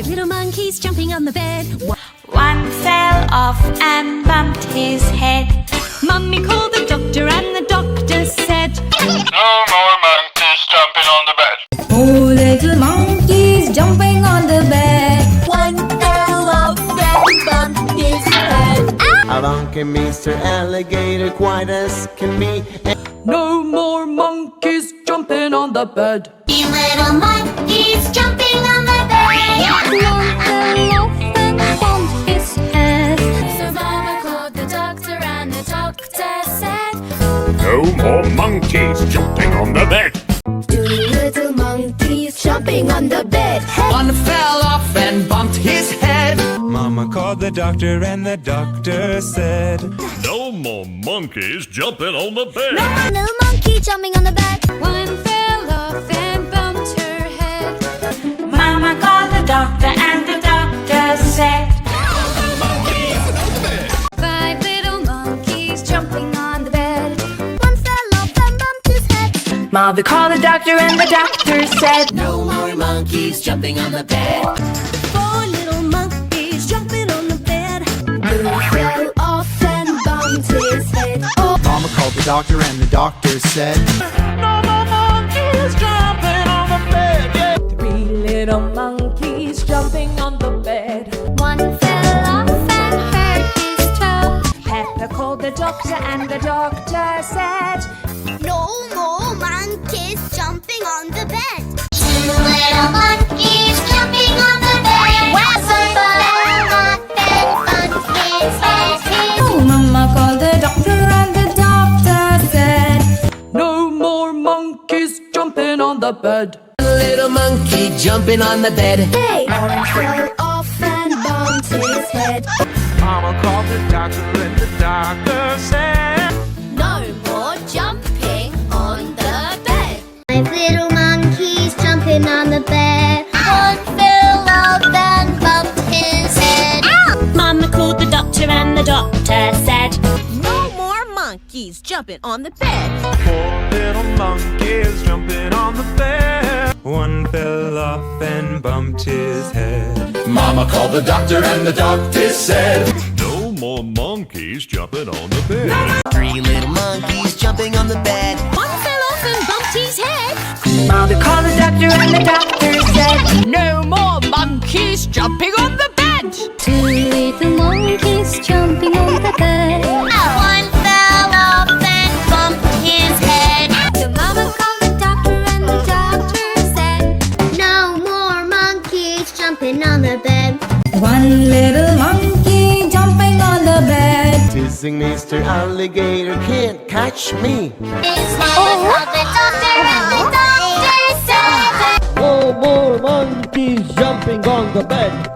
5 little monkeys jumping on the bed. One fell off and bumped his head. Mummy called the doctor and the doctor said, No more monkeys jumping on the bed. 4 little monkeys jumping on the bed. One fell off and bumped his head. Along came Mr. Alligator, quiet as can be. No more monkeys jumping on the bed. 3 little monkeys jumping on the bed. One fell off and bumped his head. So Mama called the doctor and the doctor said, No more monkeys jumping on the bed. 2 little monkeys jumping on the bed. One fell off and bumped his head. Mama called the doctor and the doctor said, No more monkeys jumping on the bed. One little monkey jumping on the bed. One fell off and bumped her head. Mama called the doctor and the doctor said, 5 little monkeys jumping on the bed. One fell off and bumped his head. Mother called the doctor and the doctor said, No more monkeys jumping on the bed. 4 little monkeys jumping on the bed. 2 fell off and bumped his head. Mama called the doctor and the doctor said, No more monkeys jumping on the bed. Yeah. 3 little monkeys jumping on the bed. One fell off and hurt his toe. Peppa called the doctor and the doctor said, No more monkeys jumping on the bed. 2 little monkeys jumping on the bed. One fell off and bumped his head. Oh, Mama called the doctor and the doctor said, No more monkeys jumping on the bed. Little monkey jumping on the bed. Hey! One fell off and bumped his head. Mama called the doctor and the doctor said, No more jumping on the bed. 5 little monkeys jumping on the bed. One fell off and bumped his head. Mama called the doctor and the doctor said, No more monkeys jumping on the bed. 4 little monkeys jumping on the bed. One fell off and bumped his head. Mama called the doctor and the doctor said, No more monkeys jumping on the bed. 3 little monkeys jumping on the bed. One fell off and bumped his head. Mother called the doctor and the doctor said, No more monkeys jumping on the bed. 2 little monkeys jumping on the bed. One fell off and bumped his head. So Mama called the doctor and the doctor said, No more monkeys jumping on the bed. 1 little monkey jumping on the bed. Teasing Mr. Alligator, can't catch me. His mama called the doctor and the doctor said, No more monkeys jumping on the bed.